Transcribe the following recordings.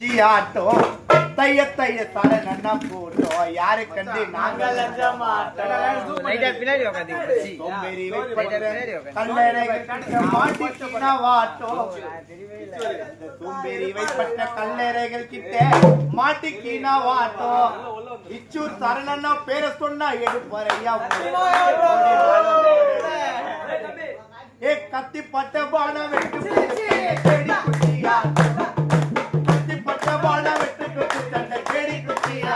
ஆட்டம் தைய தைய தலை நன்னா போட்டோம் யாரு கண்டு நாங்கள் பின்னாடி கல்லறைகள் கிட்ட மாட்டிக்கினா வாட்டோம் இச்சூர் சரணன்னா பேரை சொன்னா எடுப்பாரையா ஏ கத்தி பட்ட பான வெட்டு தேடி குட்டியா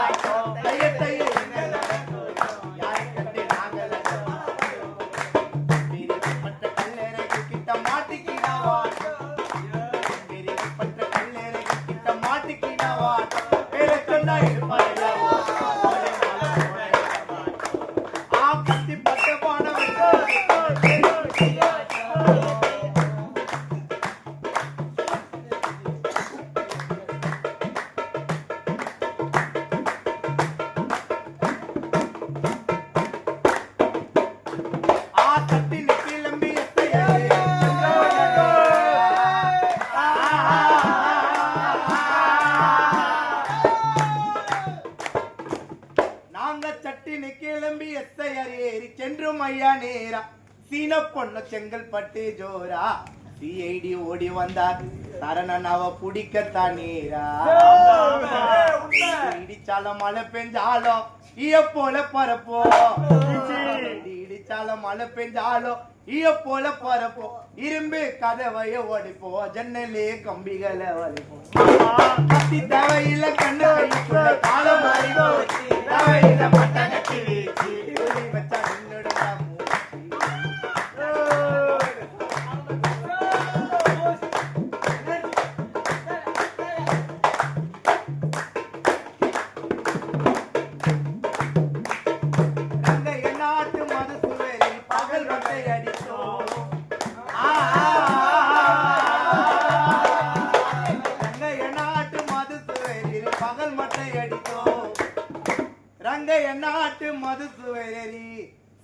சீன பொண்ணு செங்கல்பட்டு ஜோரா சிஐடி ஓடி வந்தார் சரணன் அவ புடிக்கத்தான் நீரா இடிச்சாலும் மழை பெஞ்சாலும் ஈய போல பரப்போ இடிச்சாலும் மழை பெஞ்சாலும் ஈய போல பரப்போ இரும்பு கதவைய ஓடிப்போ ஜன்னலே கம்பிகளை வலிப்போம் கத்தி தேவையில்லை கண்ணு கைக்குள்ள காலம் மாறி போச்சு தேவையில்லை மட்ட கட்டி வீச்சு வச்சா நின்னுடுங்க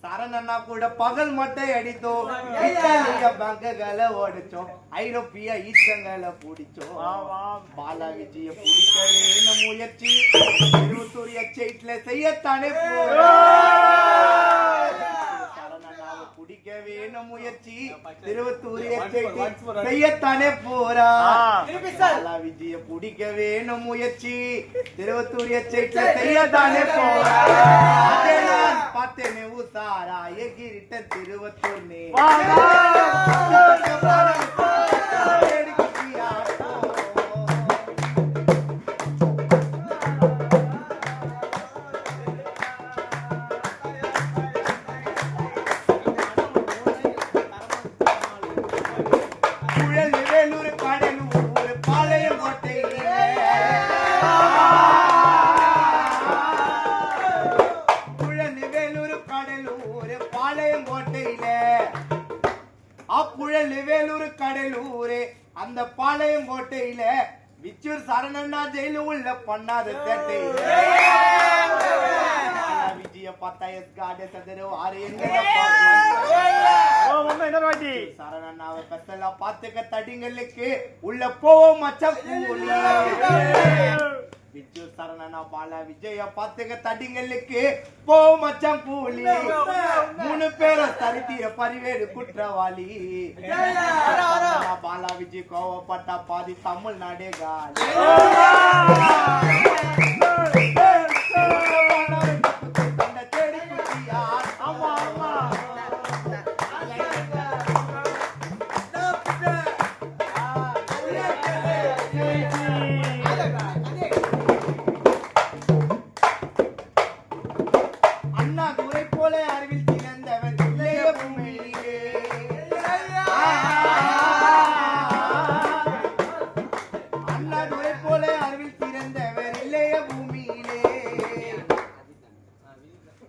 சரணன்னா கூட பகல் மட்டை அடித்தோம் பங்கங்களை ஓடிச்சோம் ஐரோப்பிய ஈச்சங்களை பிடிச்சோம் பாலா விஜய பிடிக்கவே முயற்சி திருவத்தூர் எச்சைட்ல செய்யத்தானே சரணன்னாவை பிடிக்கவே முயற்சி திருவத்தூர் எச்சைட்ல செய்யத்தானே போறா பாலா விஜய பிடிக்கவே முயற்சி திருவத்தூர் எச்சைட்ல செய்யத்தானே போறா பார்த்தேனே உசாரா எகிரிட்ட திருவத்தூர் நே வேலூர் கடலூர் பாளையம் கோட்டை வேலூர் கடலூர் அந்த பாளையம் கோட்டையில விச்சூர் சரணன்னா ஜெயிலு உள்ள பண்ணாத சேட்டையில விஜய பத்தாயிரம் காடு சதுர ஆறு சரணன்னாவை பெத்தலா பாத்துக்க தடிங்களுக்கு உள்ள போவோம் மச்சம் விஜய் சரணனா பாலா விஜய பாத்துக்க தடிங்களுக்கு போ மச்சம் கூலி 3 பேரும் சரித்திர பரிவேடு குற்றவாளி பாலா விஜய் கோவப்பட்டா பாதி தமிழ்நாடே காலி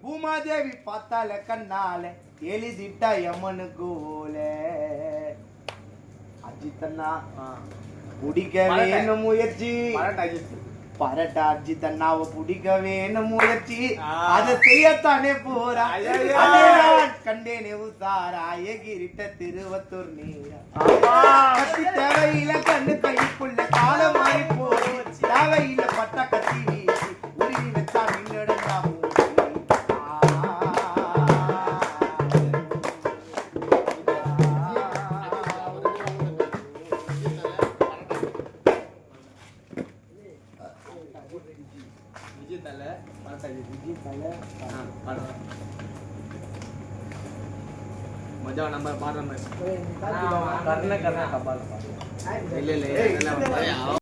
பூமாதேவி பார்த்தால கண்ணால எளிதிட்ட யமனுக்கு ஓல அஜித்தண்ணா பிடிக்கவே முயற்சி பரட்டா அஜித்தண்ணாவை பிடிக்கவே முயற்சி அதை செய்யத்தானே போறா கண்டேனே உசாரா எகிரிட்ட திருவத்தூர் நீரா தேவையில கண்ணு கைக்குள்ள காலம் மாறி போச்சு பட்ட கத்தி வீசி உருவி வச்சா மின்னடா மூச்சு मजा नंबर 12 में करना कपाल இல்ல இல்ல